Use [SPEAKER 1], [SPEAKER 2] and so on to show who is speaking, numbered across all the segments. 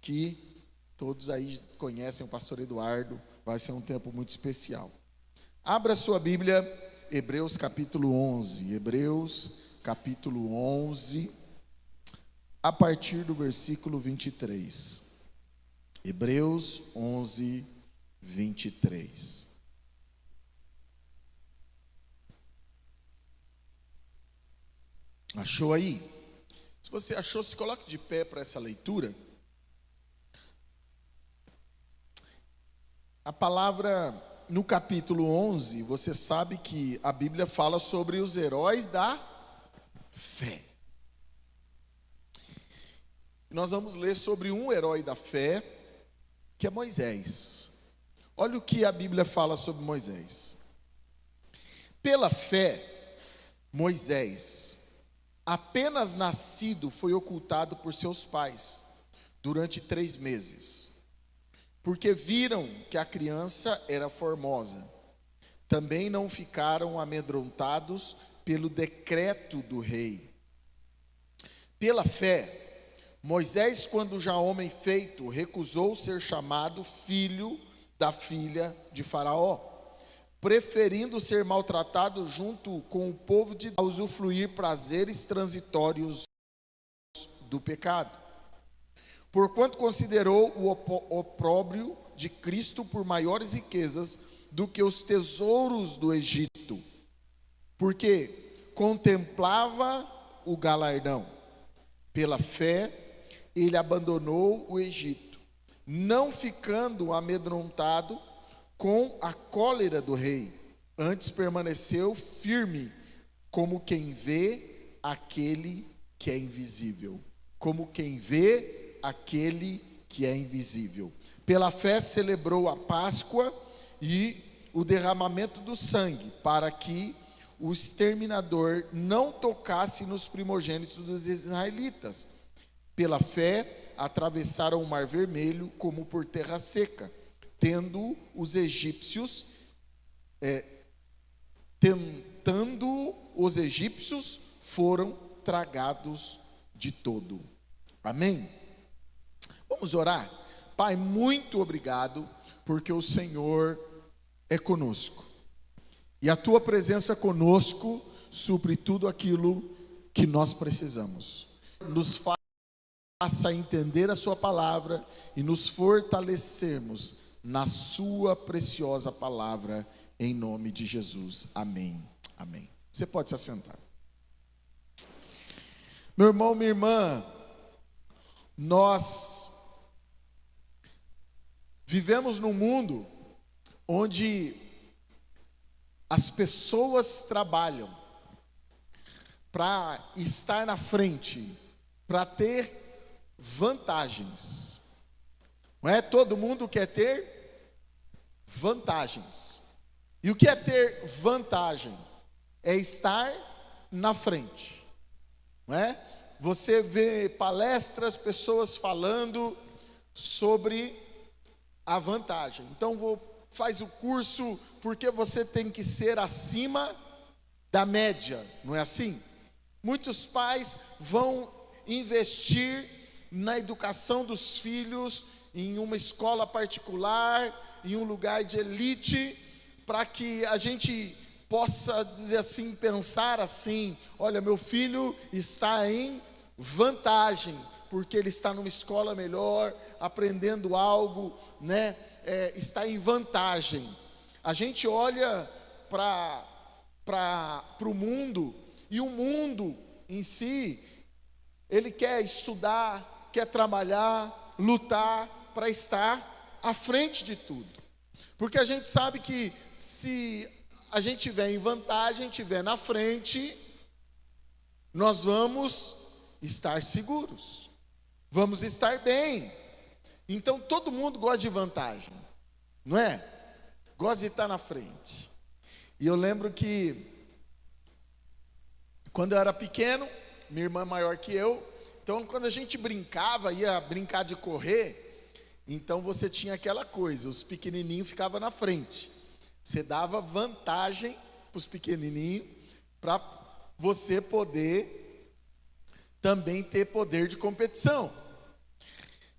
[SPEAKER 1] que todos aí conhecem o pastor Eduardo. Vai ser um tempo muito especial. Abra sua Bíblia, Hebreus capítulo 11. Hebreus capítulo 11, a partir do versículo 23. Hebreus 11, 23. Achou aí? Se você achou, se coloque de pé para essa leitura. A palavra no capítulo 11, você sabe que a Bíblia fala sobre os heróis da fé. Nós vamos ler sobre um herói da fé, que é Moisés. Olha o que a Bíblia fala sobre Moisés. Pela fé, Moisés, apenas nascido, foi ocultado por seus pais durante 3 meses. Porque viram que a criança era formosa. Também não ficaram amedrontados pelo decreto do rei. Pela fé, Moisés, quando já homem feito, recusou ser chamado filho da filha de Faraó, preferindo ser maltratado junto com o povo de Deus, a usufruir prazeres transitórios do pecado. Porquanto considerou o opróbrio de Cristo por maiores riquezas do que os tesouros do Egito, porque contemplava o galardão. Pela fé, ele abandonou o Egito, não ficando amedrontado com a cólera do rei, antes permaneceu firme, como quem vê aquele que é invisível. Como quem vê aquele que é invisível. Pela fé celebrou a Páscoa e o derramamento do sangue, para que o exterminador não tocasse nos primogênitos dos israelitas. Pela fé atravessaram o Mar Vermelho como por terra seca, tentando os egípcios foram tragados de todo. Amém? Vamos orar? Pai, muito obrigado, porque o Senhor é conosco. E a Tua presença conosco supre tudo aquilo que nós precisamos. Nos faça entender a Sua palavra e nos fortalecermos na Sua preciosa palavra, em nome de Jesus. Amém. Amém. Você pode se assentar. Meu irmão, minha irmã, nós vivemos num mundo onde as pessoas trabalham para estar na frente, para ter vantagens. Não é? Todo mundo quer ter vantagens. E o que é ter vantagem? É estar na frente. Não é? Você vê palestras, pessoas falando sobre a vantagem. Então faz o curso porque você tem que ser acima da média, não é assim? Muitos pais vão investir na educação dos filhos em uma escola particular, em um lugar de elite, para que a gente possa dizer assim, pensar assim: olha, meu filho está em vantagem, porque ele está numa escola melhor, aprendendo algo, né? Está em vantagem. A gente olha para o mundo, e o mundo em si, ele quer estudar, quer trabalhar, lutar para estar à frente de tudo. Porque a gente sabe que se a gente estiver em vantagem, estiver na frente, nós vamos estar seguros, vamos estar bem. Então todo mundo gosta de vantagem, não é? Gosta de estar na frente. E eu lembro que quando eu era pequeno, minha irmã é maior que eu, então quando a gente brincava, ia brincar de correr, então você tinha aquela coisa, os pequenininhos ficavam na frente. Você dava vantagem para os pequenininhos, para você poder também ter poder de competição.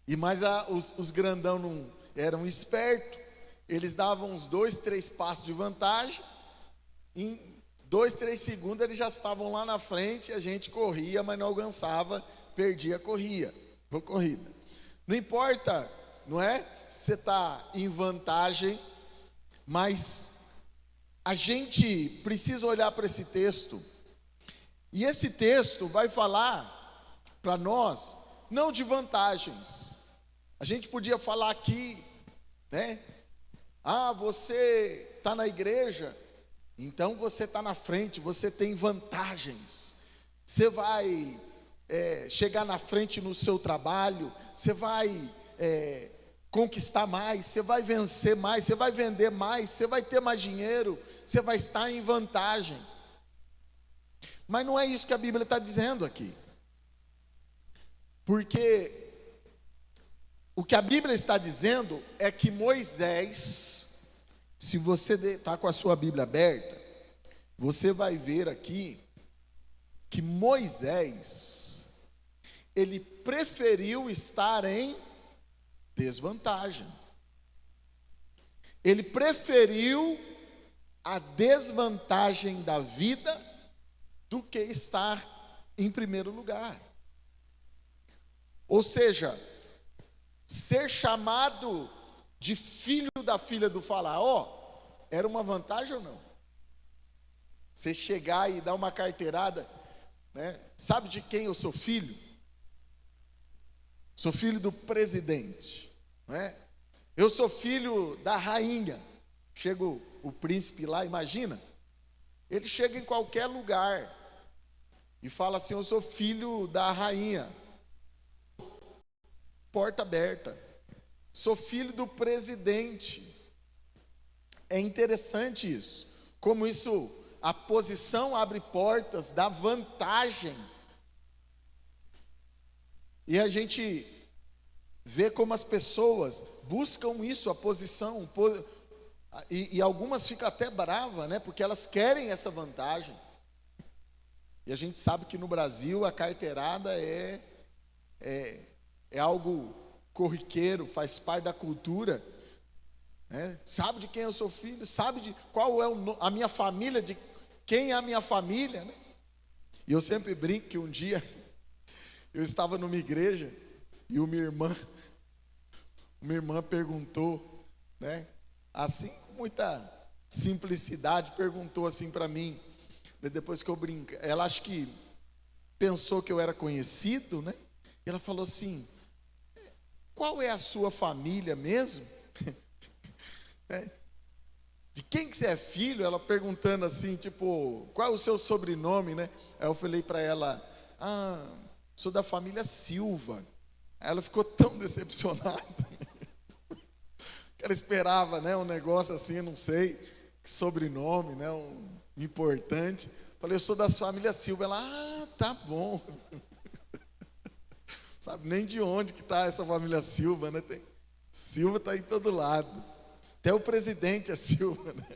[SPEAKER 1] E mais os grandão não eram espertos, eles davam uns 2, 3 passos de vantagem, em 2, 3 segundos eles já estavam lá na frente, a gente corria, mas não alcançava, perdia, corrida. Não importa, não é? Você está em vantagem, mas a gente precisa olhar para esse texto, e esse texto vai falar para nós, não de vantagens. A gente podia falar aqui, né? Você está na igreja, então você está na frente, você tem vantagens. Você vai chegar na frente no seu trabalho, você vai conquistar mais, você vai vencer mais, você vai vender mais, você vai ter mais dinheiro, você vai estar em vantagem. Mas não é isso que a Bíblia está dizendo aqui. Porque o que a Bíblia está dizendo é que Moisés, se você está com a sua Bíblia aberta, você vai ver aqui que Moisés, ele preferiu estar em desvantagem. Ele preferiu a desvantagem da vida do que estar em primeiro lugar. Ou seja, ser chamado de filho da filha do Faraó era uma vantagem ou não? Você chegar e dar uma carteirada, né? Sabe de quem eu sou filho? Sou filho do presidente, né? Eu sou filho da rainha. Chega o príncipe lá, imagina. Ele chega em qualquer lugar e fala assim: eu sou filho da rainha. Porta aberta. Sou filho do presidente. É interessante isso. Como isso, a posição abre portas, dá vantagem. E a gente vê como as pessoas buscam isso, a posição. E algumas ficam até bravas, né? Porque elas querem essa vantagem. E a gente sabe que no Brasil a carteirada é algo corriqueiro, faz parte da cultura, né? Sabe de quem eu sou filho, sabe de qual é a minha família, de quem é a minha família, né? E eu sempre brinco que um dia eu estava numa igreja e uma irmã perguntou, né? Assim, com muita simplicidade, perguntou assim para mim, depois que eu brinquei, ela acho que pensou que eu era conhecido, né? E ela falou assim: qual é a sua família mesmo? De quem que você é filho? Ela perguntando assim, tipo, qual é o seu sobrenome, né? Aí eu falei para ela: sou da família Silva. Aí ela ficou tão decepcionada, que ela esperava, né, um negócio assim, não sei, que sobrenome, né, importante. Falei: eu sou das famílias Silva. Ela: tá bom. Sabe nem de onde que está essa família Silva, né? Silva está em todo lado. Até o presidente é Silva, né?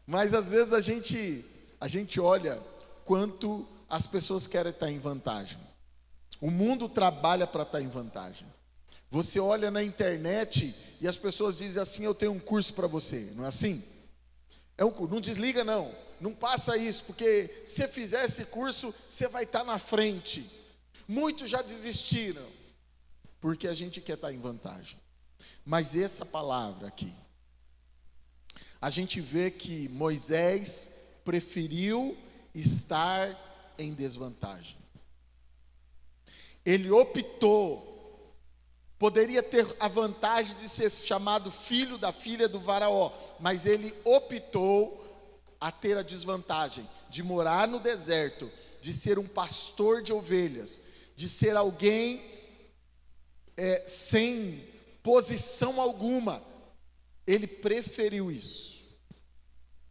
[SPEAKER 1] Mas às vezes a gente olha quanto as pessoas querem estar em vantagem. O mundo trabalha para estar em vantagem. Você olha na internet e as pessoas dizem assim: eu tenho um curso para você. Não é assim? Não desliga não. Não passa isso, porque se você fizer esse curso, você vai estar na frente. Muitos já desistiram, porque a gente quer estar em vantagem. Mas essa palavra aqui, a gente vê que Moisés preferiu estar em desvantagem. Ele optou, poderia ter a vantagem de ser chamado filho da filha do Faraó, mas ele optou a ter a desvantagem de morar no deserto, de ser um pastor de ovelhas, de ser alguém sem posição alguma. Ele preferiu isso.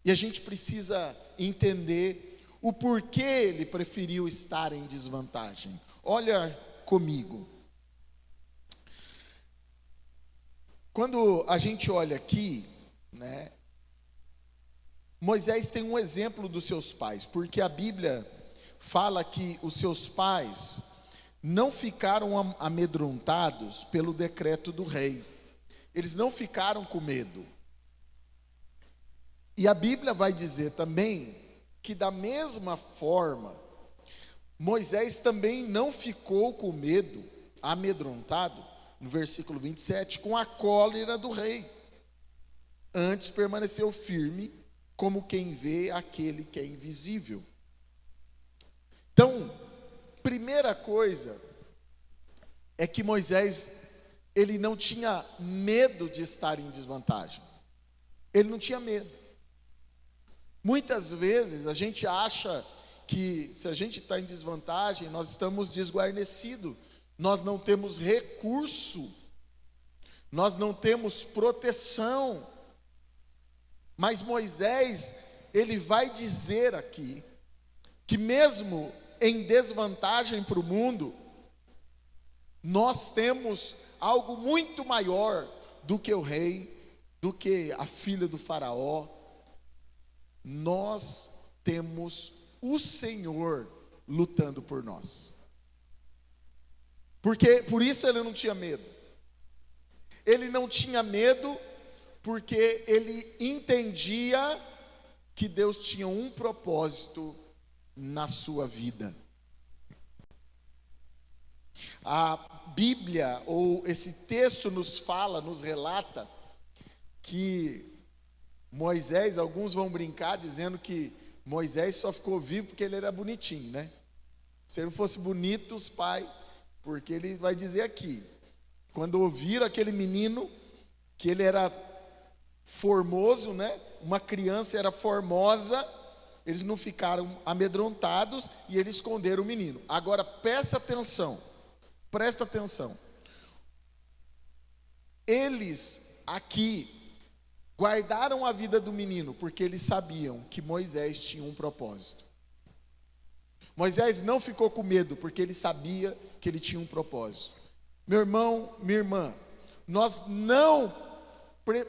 [SPEAKER 1] E a gente precisa entender o porquê ele preferiu estar em desvantagem. Olha comigo. Quando a gente olha aqui, né, Moisés tem um exemplo dos seus pais, porque a Bíblia fala que os seus pais não ficaram amedrontados pelo decreto do rei. Eles não ficaram com medo. E a Bíblia vai dizer também que da mesma forma, Moisés também não ficou com medo, amedrontado, no versículo 27, com a cólera do rei. Antes permaneceu firme, como quem vê aquele que é invisível. Então, primeira coisa é que Moisés, ele não tinha medo de estar em desvantagem. Ele não tinha medo. Muitas vezes a gente acha que se a gente está em desvantagem, nós estamos desguarnecidos, nós não temos recurso, nós não temos proteção. Mas Moisés, ele vai dizer aqui, que mesmo em desvantagem para o mundo, nós temos algo muito maior do que o rei, do que a filha do faraó. Nós temos o Senhor lutando por nós. Por isso ele não tinha medo. Ele não tinha medo porque ele entendia que Deus tinha um propósito na sua vida. A Bíblia, ou esse texto nos fala, nos relata que Moisés, alguns vão brincar dizendo que Moisés só ficou vivo porque ele era bonitinho, né? Se ele não fosse bonito, os pais, porque ele vai dizer aqui, quando ouviram aquele menino, que ele era formoso, né? Uma criança era formosa, eles não ficaram amedrontados e eles esconderam o menino. Agora presta atenção. Eles aqui guardaram a vida do menino porque eles sabiam que Moisés tinha um propósito. Moisés não ficou com medo porque ele sabia que ele tinha um propósito. Meu irmão, minha irmã, nós não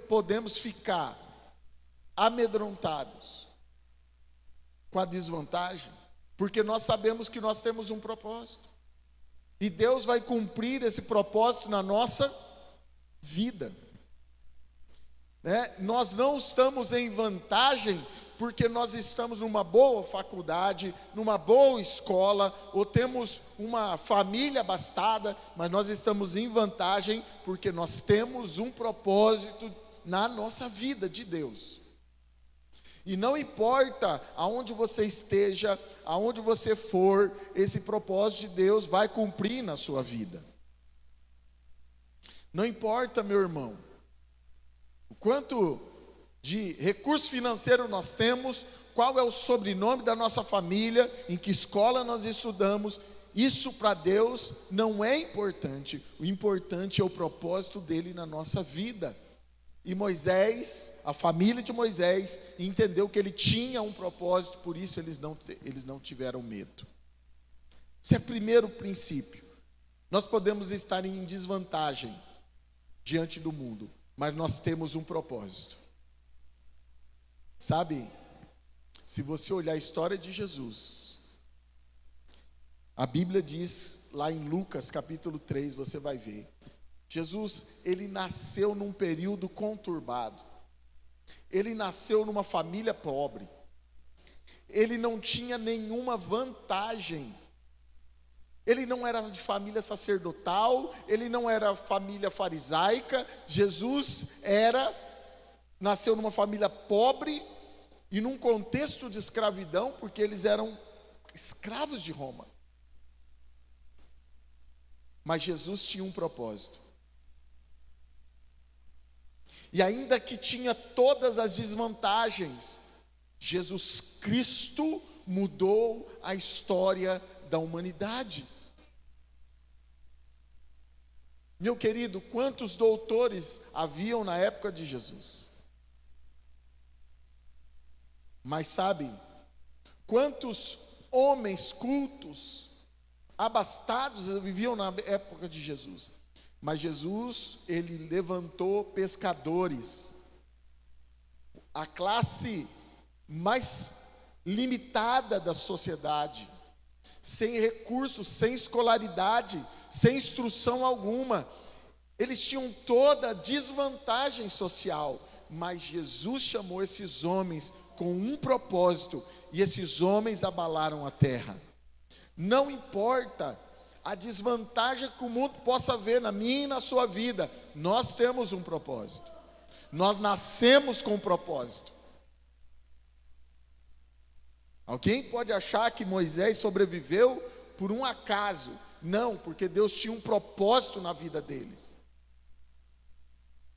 [SPEAKER 1] podemos ficar amedrontados com a desvantagem, porque nós sabemos que nós temos um propósito. E Deus vai cumprir esse propósito na nossa vida. Nós não estamos em vantagem porque nós estamos numa boa faculdade, numa boa escola, ou temos uma família abastada, mas nós estamos em vantagem porque nós temos um propósito na nossa vida de Deus. E não importa aonde você esteja, aonde você for, esse propósito de Deus vai cumprir na sua vida. Não importa, meu irmão, o quanto de recurso financeiro nós temos, qual é o sobrenome da nossa família, em que escola nós estudamos, isso para Deus não é importante. O importante é o propósito dele na nossa vida. E Moisés, a família de Moisés, entendeu que ele tinha um propósito, por isso eles não tiveram medo. Esse é o primeiro princípio. Nós podemos estar em desvantagem diante do mundo, mas nós temos um propósito. Sabe, se você olhar a história de Jesus, a Bíblia diz lá em Lucas capítulo 3, você vai ver, Jesus, ele nasceu num período conturbado, ele nasceu numa família pobre, ele não tinha nenhuma vantagem, ele não era de família sacerdotal, ele não era família farisaica. Jesus nasceu numa família pobre e num contexto de escravidão, porque eles eram escravos de Roma. Mas Jesus tinha um propósito. E ainda que tinha todas as desvantagens, Jesus Cristo mudou a história da humanidade. Meu querido, quantos doutores haviam na época de Jesus? Mas sabe, quantos homens cultos, abastados viviam na época de Jesus? Mas Jesus, ele levantou pescadores, a classe mais limitada da sociedade. sem recursos, sem escolaridade, sem instrução alguma. Eles tinham toda desvantagem social, mas Jesus chamou esses homens com um propósito, e esses homens abalaram a terra. Não importa a desvantagem que o mundo possa ver na minha e na sua vida, nós temos um propósito. Nós nascemos com um propósito. Alguém pode achar que Moisés sobreviveu por um acaso. Não, porque Deus tinha um propósito na vida deles.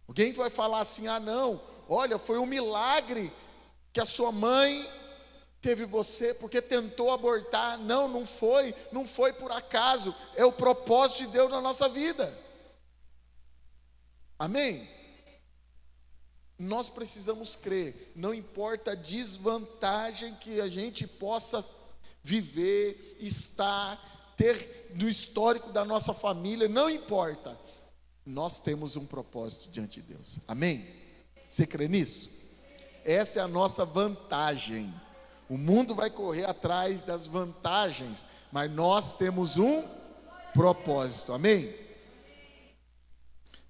[SPEAKER 1] Alguém vai falar assim: ah não, olha, foi um milagre que a sua mãe teve você porque tentou abortar. Não, não foi por acaso, é o propósito de Deus na nossa vida. Amém? Nós precisamos crer, não importa a desvantagem que a gente possa viver, estar, ter no histórico da nossa família, não importa, nós temos um propósito diante de Deus. Amém? Você crê nisso? Essa é a nossa vantagem. O mundo vai correr atrás das vantagens, mas nós temos um propósito. Amém?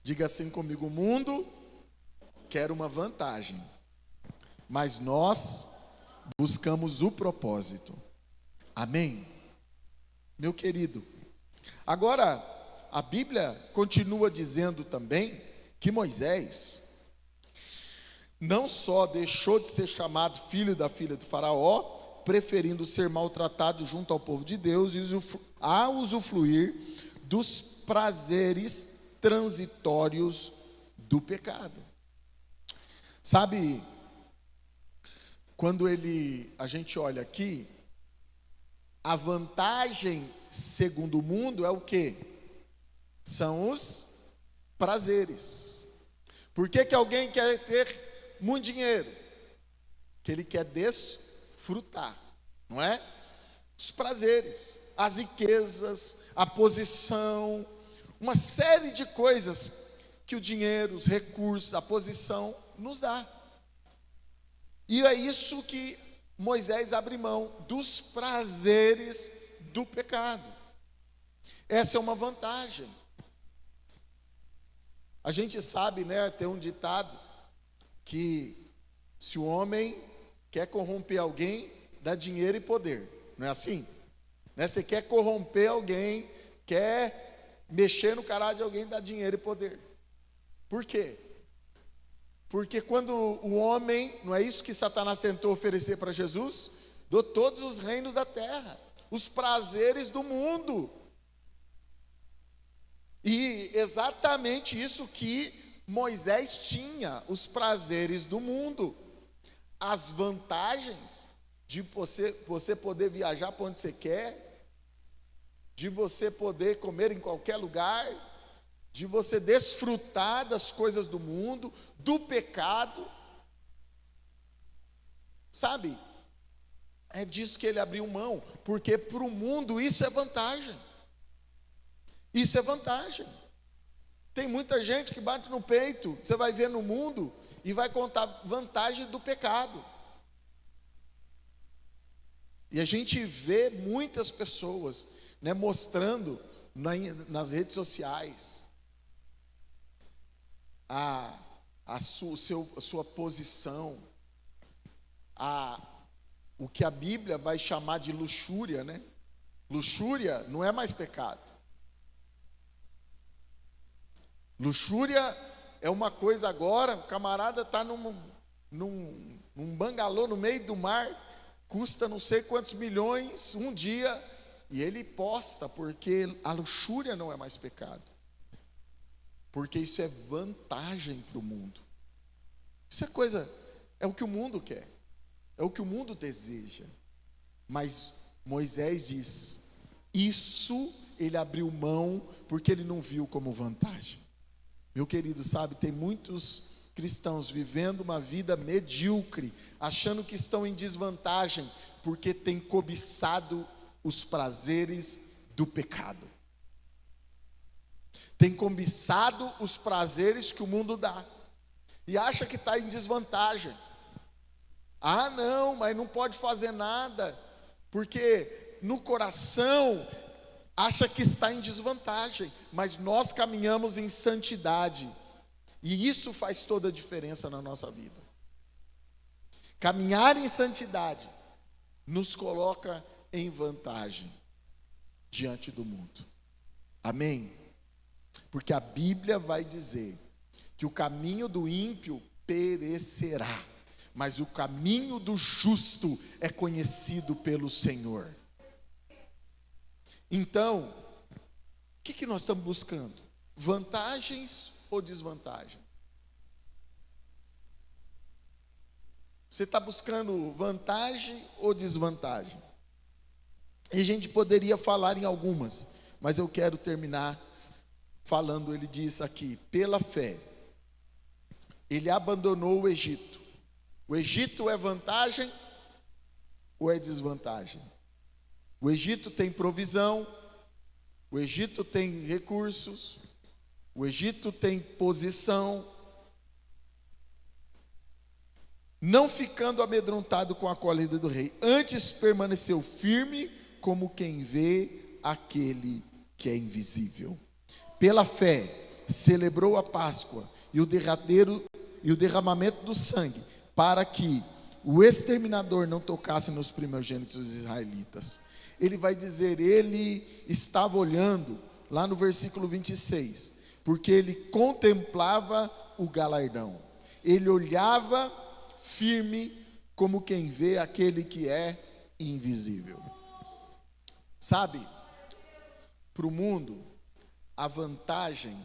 [SPEAKER 1] Diga assim comigo: o mundo quer uma vantagem, mas nós buscamos o propósito. Amém? Meu querido, agora a Bíblia continua dizendo também que Moisés não só deixou de ser chamado filho da filha do faraó, preferindo ser maltratado junto ao povo de Deus e a usufruir dos prazeres transitórios do pecado. Sabe, quando a gente olha aqui, a vantagem segundo o mundo é o quê? São os prazeres. Por que alguém quer ter muito dinheiro? Que ele quer desfrutar, não é? Os prazeres, as riquezas, a posição, uma série de coisas que o dinheiro, os recursos, a posição nos dá. E é isso que Moisés abre mão, dos prazeres do pecado. Essa é uma vantagem. A gente sabe, né, tem um ditado que se o homem quer corromper alguém, dá dinheiro e poder. Não é assim? Né? Você quer corromper alguém, quer mexer no caráter de alguém, dá dinheiro e poder. Por quê? Porque quando o homem, não é isso que Satanás tentou oferecer para Jesus? Dou todos os reinos da terra, os prazeres do mundo. E exatamente isso que Moisés tinha, os prazeres do mundo, as vantagens de você poder viajar para onde você quer, de você poder comer em qualquer lugar, de você desfrutar das coisas do mundo, do pecado. Sabe? É disso que ele abriu mão, porque para o mundo isso é vantagem. Isso é vantagem. Tem muita gente que bate no peito, você vai ver no mundo, e vai contar vantagem do pecado. E a gente vê muitas pessoas, né, mostrando nas redes sociais a sua posição, o que a Bíblia vai chamar de luxúria, né? Luxúria não é mais pecado. Luxúria é uma coisa agora, o camarada está num bangalô no meio do mar, custa não sei quantos milhões um dia, e ele posta, porque a luxúria não é mais pecado. Porque isso é vantagem para o mundo. Isso é o que o mundo quer, é o que o mundo deseja. Mas Moisés diz, isso ele abriu mão porque ele não viu como vantagem. Meu querido, sabe, tem muitos cristãos vivendo uma vida medíocre, achando que estão em desvantagem, porque têm cobiçado os prazeres do pecado. Tem cobiçado os prazeres que o mundo dá, e acha que está em desvantagem. Ah não, mas não pode fazer nada, porque no coração acha que está em desvantagem, mas nós caminhamos em santidade, e isso faz toda a diferença na nossa vida. Caminhar em santidade nos coloca em vantagem diante do mundo. Amém? Porque a Bíblia vai dizer que o caminho do ímpio perecerá, mas o caminho do justo é conhecido pelo Senhor. Então, o que nós estamos buscando? Vantagens ou desvantagens? Você está buscando vantagem ou desvantagem? E a gente poderia falar em algumas, mas eu quero terminar falando, ele diz aqui, pela fé, ele abandonou o Egito. O Egito é vantagem ou é desvantagem? O Egito tem provisão, o Egito tem recursos, o Egito tem posição. Não ficando amedrontado com a cólera do rei, antes permaneceu firme como quem vê aquele que é invisível. Pela fé, celebrou a Páscoa e o derramamento do sangue, para que o exterminador não tocasse nos primogênitos dos israelitas. Ele vai dizer, ele estava olhando, lá no versículo 26, porque ele contemplava o galardão. Ele olhava firme como quem vê aquele que é invisível. Sabe, para o mundo, a vantagem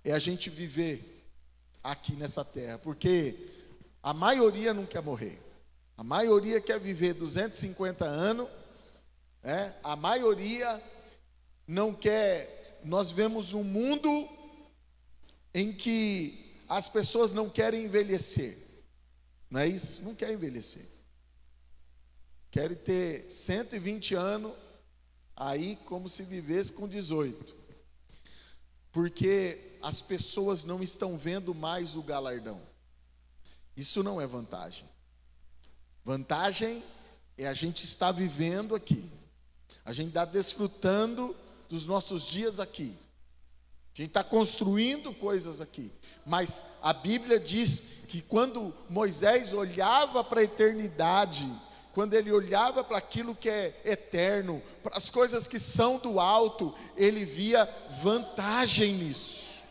[SPEAKER 1] é a gente viver aqui nessa terra, porque a maioria não quer morrer, a maioria quer viver 250 anos, a maioria não quer. Nós vemos um mundo em que as pessoas não querem envelhecer, não é isso? Não querem envelhecer, querem ter 120 anos, aí como se vivesse com 18, porque as pessoas não estão vendo mais o galardão. Isso não é vantagem. Vantagem é a gente estar vivendo aqui, a gente está desfrutando dos nossos dias aqui, a gente está construindo coisas aqui. Mas a Bíblia diz que quando Moisés olhava para a eternidade, quando ele olhava para aquilo que é eterno, para as coisas que são do alto, ele via vantagem nisso.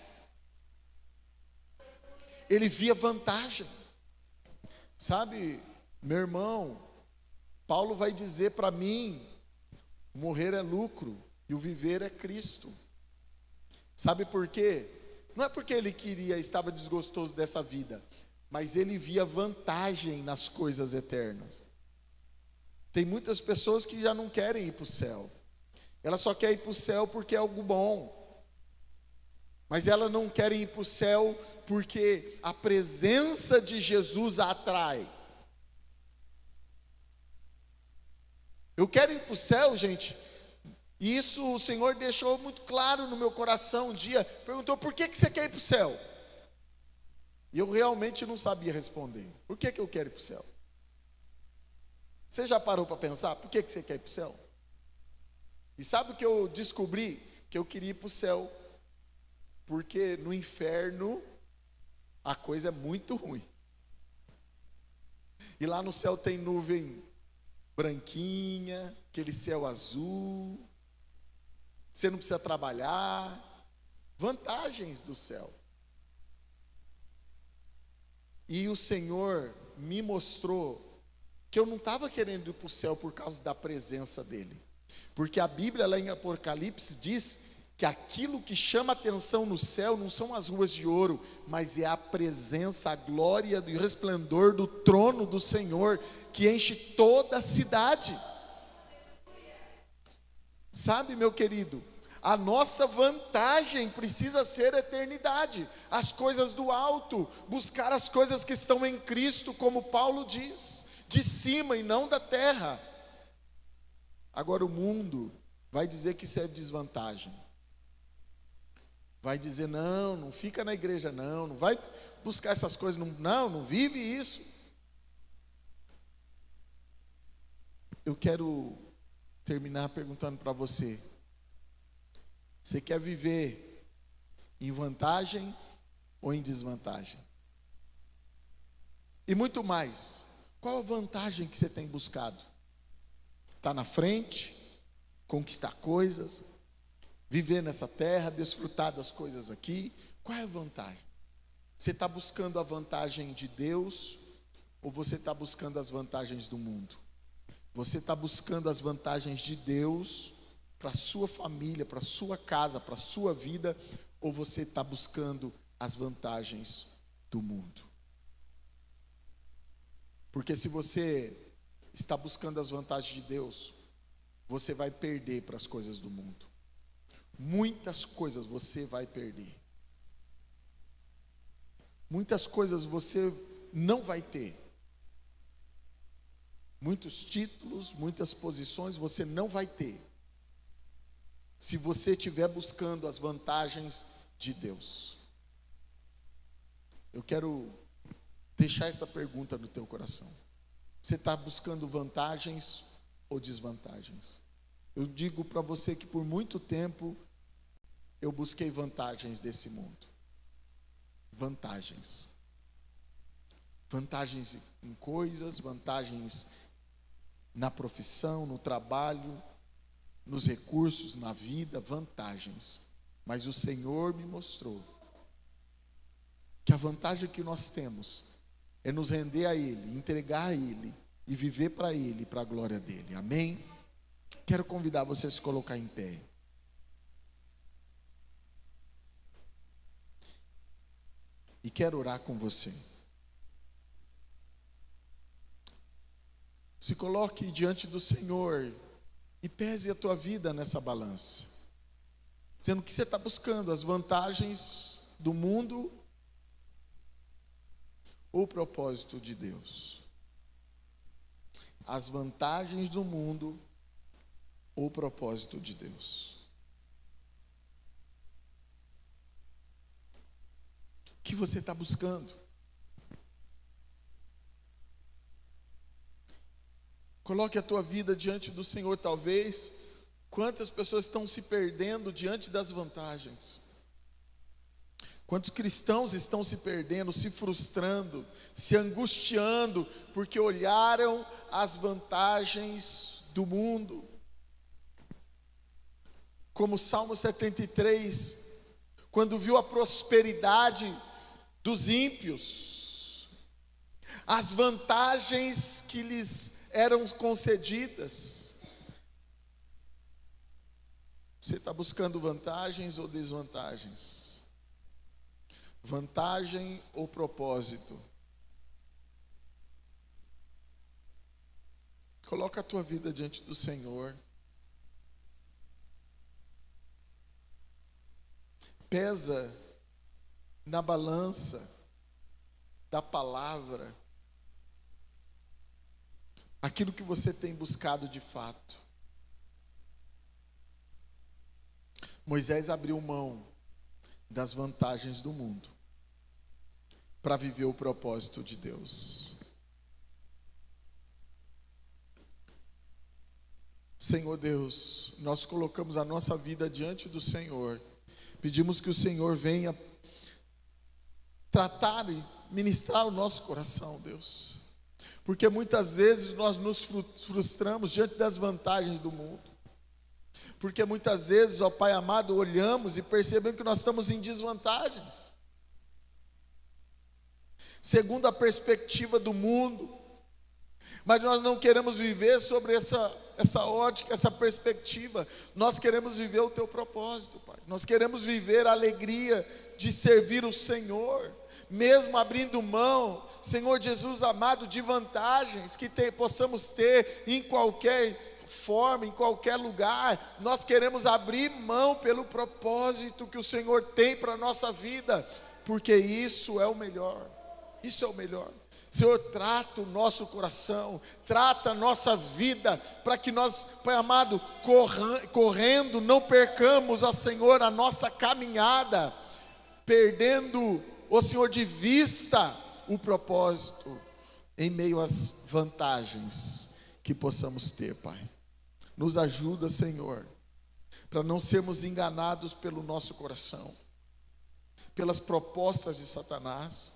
[SPEAKER 1] Ele via vantagem. Sabe, meu irmão, Paulo vai dizer para mim, morrer é lucro e o viver é Cristo. Sabe por quê? Não é porque ele estava desgostoso dessa vida, mas ele via vantagem nas coisas eternas. Tem muitas pessoas que já não querem ir para o céu, ela só quer ir para o céu porque é algo bom, mas ela não quer ir para o céu porque a presença de Jesus a atrai. Eu quero ir para o céu, gente, e isso o Senhor deixou muito claro no meu coração um dia. Perguntou, por que você quer ir para o céu? E eu realmente não sabia responder. Por que eu quero ir para o céu? Você já parou para pensar, por que você quer ir para o céu? E sabe o que eu descobri? Que eu queria ir para o céu porque no inferno a coisa é muito ruim. E lá no céu tem nuvem branquinha, aquele céu azul, você não precisa trabalhar. Vantagens do céu. E o Senhor me mostrou que eu não estava querendo ir para o céu por causa da presença dele, porque a Bíblia lá em Apocalipse diz que aquilo que chama atenção no céu não são as ruas de ouro, mas é a presença, a glória e o resplendor do trono do Senhor, que enche toda a cidade. Sabe, meu querido, a nossa vantagem precisa ser a eternidade, as coisas do alto, buscar as coisas que estão em Cristo, como Paulo diz, de cima e não da terra. Agora o mundo vai dizer que isso é desvantagem, vai dizer, não fica na igreja, não vai buscar essas coisas, não vive isso. Eu quero terminar perguntando para você: você quer viver em vantagem ou em desvantagem? E muito mais, qual a vantagem que você tem buscado? Está na frente, conquistar coisas, viver nessa terra, desfrutar das coisas aqui. Qual é a vantagem? Você está buscando a vantagem de Deus ou você está buscando as vantagens do mundo? Você está buscando as vantagens de Deus para a sua família, para a sua casa, para a sua vida, ou você está buscando as vantagens do mundo? Porque se você está buscando as vantagens de Deus, você vai perder para as coisas do mundo. Muitas coisas você vai perder. Muitas coisas você não vai ter. Muitos títulos, muitas posições você não vai ter, se você estiver buscando as vantagens de Deus. Eu quero deixar essa pergunta no teu coração: você está buscando vantagens ou desvantagens? Eu digo para você que por muito tempo eu busquei vantagens desse mundo. Vantagens em coisas, vantagens na profissão, no trabalho, nos recursos, na vida, vantagens. Mas o Senhor me mostrou que a vantagem que nós temos é nos render a Ele, entregar a Ele e viver para Ele, para a glória dEle. Amém? Quero convidar você a se colocar em pé. E quero orar com você. Se coloque diante do Senhor e pese a tua vida nessa balança, dizendo que você está buscando as vantagens do mundo ou o propósito de Deus. As vantagens do mundo ou o propósito de Deus. O que você está buscando? Coloque a tua vida diante do Senhor. Talvez, quantas pessoas estão se perdendo diante das vantagens? Quantos cristãos estão se perdendo, se frustrando, se angustiando, porque olharam as vantagens do mundo? Como o Salmo 73, quando viu a prosperidade dos ímpios, as vantagens que lhes eram concedidas. Você está buscando vantagens ou desvantagens? Vantagem ou propósito? Coloca a tua vida diante do Senhor. Pesa na balança da palavra aquilo que você tem buscado de fato. Moisés abriu mão das vantagens do mundo para viver o propósito de Deus. Senhor Deus, nós colocamos a nossa vida diante do Senhor. Pedimos que o Senhor venha tratar e ministrar o nosso coração, Deus. Porque muitas vezes nós nos frustramos diante das vantagens do mundo. Porque muitas vezes, ó Pai amado, olhamos e percebemos que nós estamos em desvantagens, segundo a perspectiva do mundo. Mas nós não queremos viver sobre essa ótica, essa perspectiva. Nós queremos viver o Teu propósito, Pai. Nós queremos viver a alegria de servir o Senhor, mesmo abrindo mão, Senhor Jesus amado, de vantagens que possamos ter em qualquer forma, em qualquer lugar. Nós queremos abrir mão pelo propósito que o Senhor tem para a nossa vida, porque isso é o melhor. Isso é o melhor. Senhor, trata o nosso coração, trata a nossa vida, para que nós, Pai amado, correndo, não percamos, ó Senhor, a nossa caminhada, perdendo, ó Senhor, de vista o propósito, em meio às vantagens que possamos ter, Pai. Nos ajuda, Senhor, para não sermos enganados pelo nosso coração, pelas propostas de Satanás,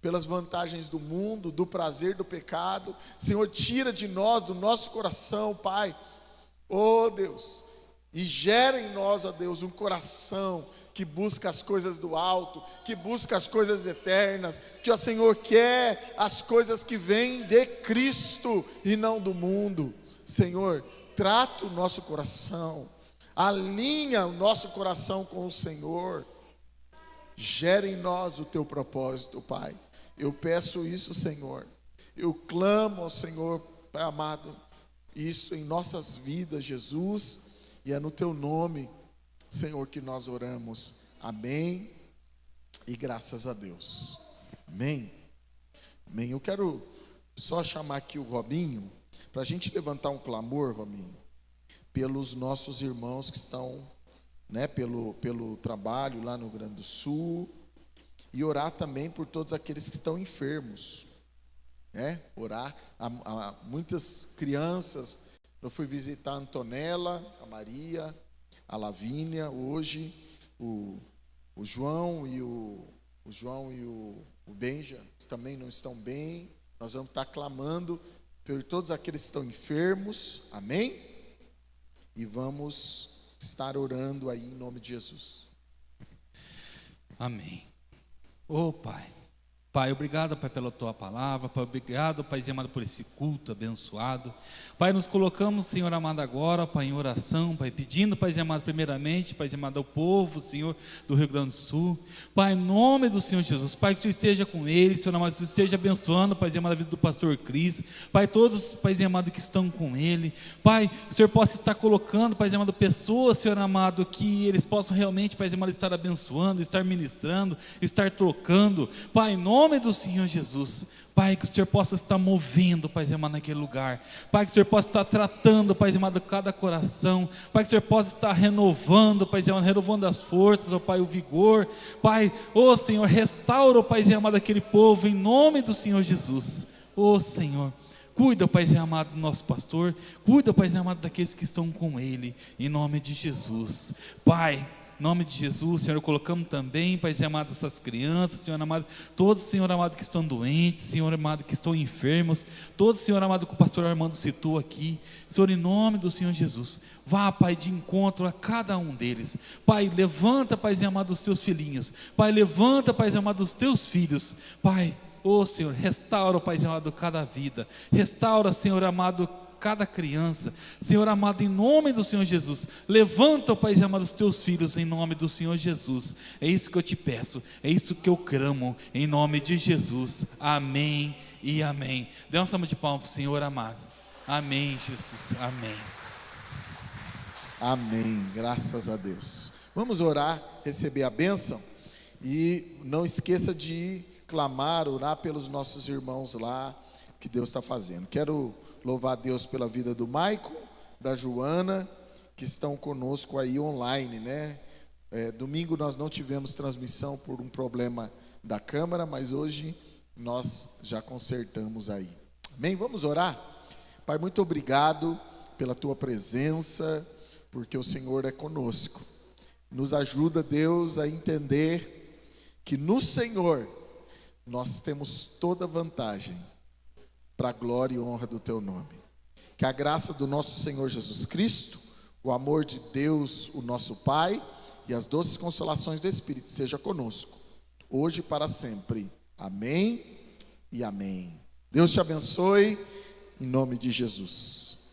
[SPEAKER 1] pelas vantagens do mundo, do prazer do pecado. Senhor, tira de nós, do nosso coração, Pai, oh Deus, e gera em nós, ó Deus, um coração que busca as coisas do alto, que busca as coisas eternas, que o Senhor quer as coisas que vêm de Cristo e não do mundo. Senhor, trata o nosso coração, alinha o nosso coração com o Senhor, gera em nós o teu propósito, Pai. Eu peço isso, Senhor, eu clamo ao Senhor, Pai amado, isso em nossas vidas, Jesus, e é no teu nome, Senhor, que nós oramos. Amém e graças a Deus. Amém. Amém. Eu quero só chamar aqui o Robinho, para a gente levantar um clamor, Robinho, pelos nossos irmãos que estão, né, pelo trabalho lá no Rio Grande do Sul, e orar também por todos aqueles que estão enfermos, né? Orar a muitas crianças. Eu fui visitar a Antonella, a Maria, a Lavínia hoje, o João e o Benja também não estão bem. Nós vamos estar clamando por todos aqueles que estão enfermos, amém? E vamos estar orando aí em nome de Jesus.
[SPEAKER 2] Amém. Ô Pai, obrigado, Pai, pela Tua palavra, Pai, obrigado, Paizinho amado, por esse culto abençoado. Pai, nos colocamos, Senhor amado, agora, Pai, em oração, Pai, pedindo, Paizinho amado, primeiramente, Paizinho amado, ao povo, Senhor, do Rio Grande do Sul. Pai, em nome do Senhor Jesus, Pai, que o Senhor esteja com eles, Senhor amado, que o Senhor esteja abençoando, Paizinho amado, a vida do pastor Cris, Pai, todos, Paizinho amado, que estão com ele. Pai, que o Senhor possa estar colocando, Paizinho amado, pessoas, Senhor amado, que eles possam realmente, Paizinho amado, estar abençoando, estar ministrando, estar trocando. Pai, em nome do Senhor Jesus, Pai, que o Senhor possa estar movendo, Pai amado, naquele lugar. Pai, que o Senhor possa estar tratando, Pai amado, cada coração. Pai, que o Senhor possa estar renovando, Pai amado, renovando as forças, ó Pai, o vigor. Pai, ó Senhor, restaura, Pai amado, aquele povo, em nome do Senhor Jesus. Ó Senhor, cuida, Pai amado, do nosso pastor. Cuida, Pai amado, daqueles que estão com ele, em nome de Jesus. Pai, em nome de Jesus, Senhor, colocamos também, Pai amado, essas crianças, Senhor amado, todos, Senhor amado, que estão doentes, Senhor amado, que estão enfermos, todos, Senhor amado, que o pastor Armando citou aqui, Senhor, em nome do Senhor Jesus, vá, Pai, de encontro a cada um deles. Pai, levanta, Pai amado, os teus filhinhos. Pai, levanta, Pai amado, os teus filhos. Pai, ó Senhor, restaura, Pai amado, cada vida. Restaura, Senhor amado, cada criança. Senhor amado, em nome do Senhor Jesus, levanta, Pai amado, os teus filhos, em nome do Senhor Jesus. É isso que eu te peço, é isso que eu clamo, em nome de Jesus. Amém e amém. Dê uma salva de palmas para o Senhor amado. Amém, Jesus, amém.
[SPEAKER 1] Amém, graças a Deus. Vamos orar, receber a bênção. E não esqueça de clamar, orar pelos nossos irmãos lá, que Deus está fazendo. Quero louvar a Deus pela vida do Maicon, da Joana, que estão conosco aí online, né? Domingo nós não tivemos transmissão por um problema da câmera, mas hoje nós já consertamos aí. Amém? Vamos orar? Pai, muito obrigado pela Tua presença, porque o Senhor é conosco. Nos ajuda, Deus, a entender que no Senhor nós temos toda vantagem, para a glória e honra do Teu nome. Que a graça do nosso Senhor Jesus Cristo, o amor de Deus, o nosso Pai, e as doces consolações do Espírito seja conosco, hoje e para sempre. Amém e amém. Deus te abençoe, em nome de Jesus.